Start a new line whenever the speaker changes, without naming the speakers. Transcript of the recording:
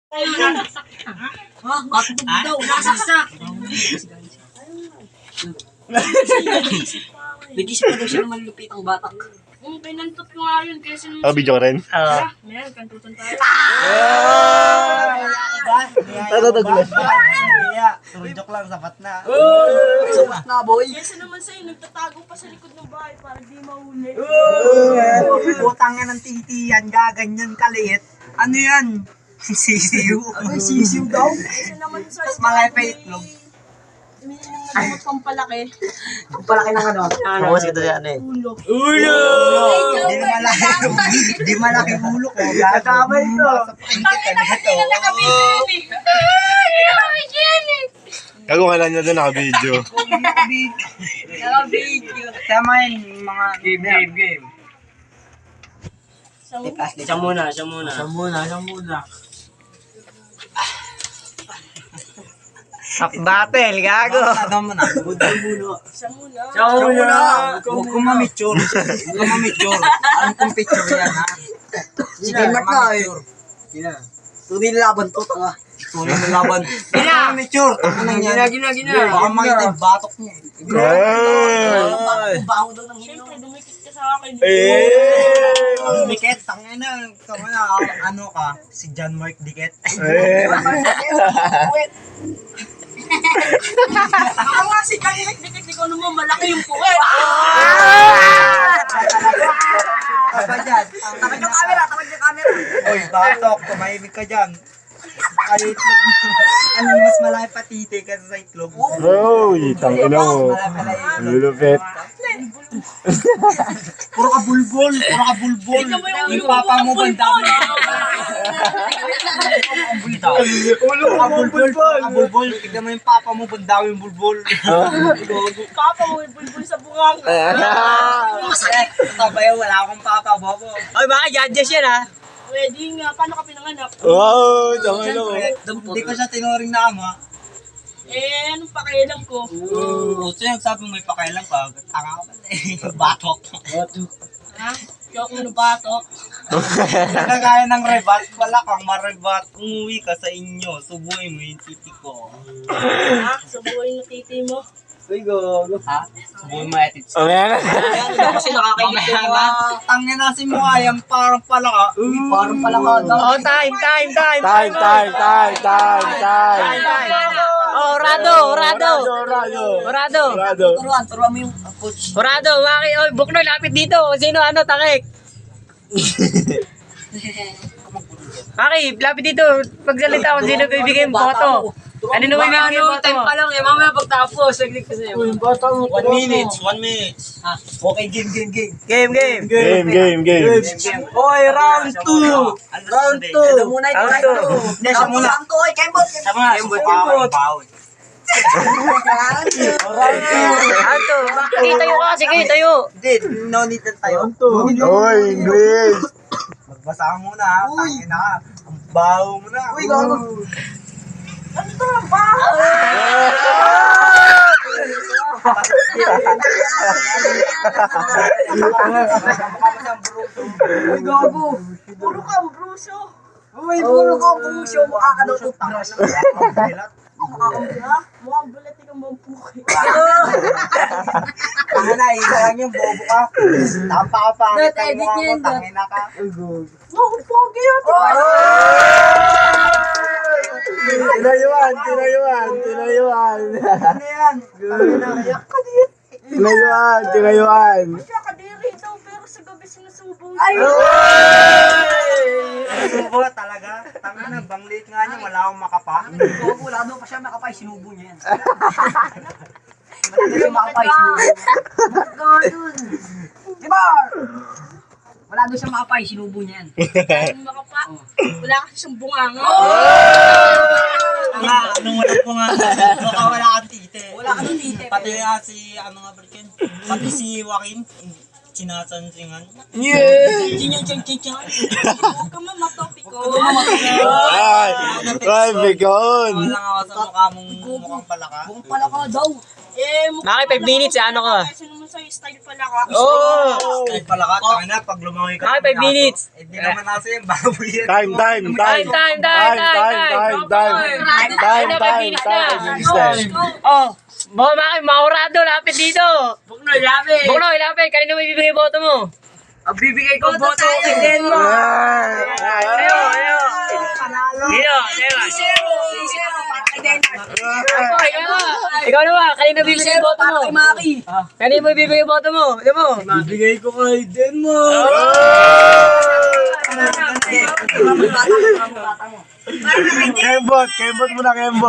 Bakit daw? Nasaksak. Nag-isip pa daw siya ng malulupitang batak.
Pinantot ko nga yun kaya sinunod.
Video ka rin?
Meron, kantutan tayo.
Natatagulan.
Joke lang, sapat na.
Sapat na, boy.
Kesa naman sa'yo, nagtatago pa sa likod ng bahay para di mahuli.
Putang nga ng titi yan, gaganyan kaliit. Ano yan? Sisiw.
Sisiw daw.
Kesa naman sa'yo,
Mas malaki pa itlog.
Minimumot pang palaki.
Ang palaki ng ano.
Bukas kita yan eh.
Ulo.
Di malaki ulo ko. Tama ito.
Kagungalan niya doon naka-video.
Naka-video.
Tama yun, mga game.
Siya muna.
Top battle, gago. Ano mo na?
Siya muna.
Huwag ko mamitsure. Ano kong picture yan, ha?
Sige, mat na eh. Tunay na laban to, tanga.
Tunay na laban. Mamitsure.
Gina.
Baka makita yung batok niya.
Baho daw ng hilo.
Siyempre, dumikit ka sa akin.
Diket, tangina. Ano ka? Si John Mark Diket.
Ako nga si Dikit, ikaw naman malaki yung puwet.
Apa dyan?
Takad yung camera.
Oy, batok. Tumahimik ka dyan. Ay, itlog mo. Ano, mas malaki pa titi kasi sa itlog.
Uy, tangina mo. Lulupit.
Puro ka bulbol. Yung papa mo banda mo. Puro ka bulbol. Tignan mo yung papa mo banda mo yung bulbol.
Papa mo, bulbul sa bungang.
Masakit.
Tabayo, wala akong papa, bobo.
Ay, baka judges yan ha.
Pwede nga, paano ka pinanganak?
Wow, tangina mo.
Hindi ko siya tinuring na ama.
Anong pakialam ko?
So yung sabi mo may pakailan pa, tanga ka pala eh. Batok.
Ha? Kaya ako batok.
Kagaya ng rebat, wala kang marebat. Umuwi ka sa inyo, subuhin mo yung titi ko.
Ha? Sa buhay ng titi mo.
Uy, go. Ha? Subuhin mo yung titi.
Kasi nakakainis yung mga...
Tangin na si mukha yan, parang pala ka.
Parang pala ka daw.
Oh, time.
Time.
Oh, Rado. Turuan mo yung coach.
Horado, bakit? Oy, Buknoy, lapit dito. Sino, takik? Maki, lapit dito. Pagsalita ko, sino bibigay yung boto? Ano naman yung bibigay yung boto
Time
mo?
pa lang eh. Mamaya pagtapos. Saglit kasi.
1 minute. Okay, game.
Game.
Oy, round 2.
Ito muna ito.
Hindi, siya muna.
Round 2. Oy, Kembot.
Kembot.
Anto, sige, tayo ka. Sige, tayo.
Hindi, no need na tayo.
Oy, English.
Magbasa ka muna ha. Tangin na ka. Ang baho mo na.
Uy, gago.
Uy, gago.
Puro ka, bruso.
Uy, puro ka puso. Makakalotot.
Mukhang bulat ikaw mampuki.
Tanga na, isa lang yung bobo ka. Tampa ka pa.
Edit niya yun,
Tangin na ka.
No, pogi yun.
Tinayuan.
Ano yan? Tangin na, kayak ka din.
Tinayuan.
Siya kadiri daw, pero sa gabi sinusubo.
Subo talaga. Tanga na, banglit nga niya, wala akong makapa.
Gago, wala daw pa siya makapay. Sinubo niya yan. Wala siya makapay. Sinubo niya. Diba? Wala daw siya makapay. Sinubo niya yan.
Makapa. Wala kasi siyang bunganga.
Nga, anong wala po nga. Baka wala kang tite.
Wala ka nung tite.
Pati nga si, ano nga Briken? Pati si Joaquin, sinasansingan.
Huwag ka mamatopic ko.
Ay, bigon.
Wala nga ako sa mukha mong mukhang palaka.
Kung pala ka daw.
Maki, 5 minutes, ano ka?
Kasi naman sa'yo, style pala ka.
Kahit palaka, tanga na, pag lumangoy ka.
Maki, 5 minutes.
Eh, di naman nasa yung baboy yan.
Time.
Time.
Finish time.
Oh, maurado, lapit dito. Buknoy, lapit. Kanino mo ibibigay boto mo?
Ang bibigay ko boto kay Denmo.
Ayo. Dito. Ikaw naman, kanino bibigay boto mo?
Maki.
Kanino mo ibibigay boto mo? Ito mo.
Bibigay ko kay Denmo.
Kembot muna, Kembot.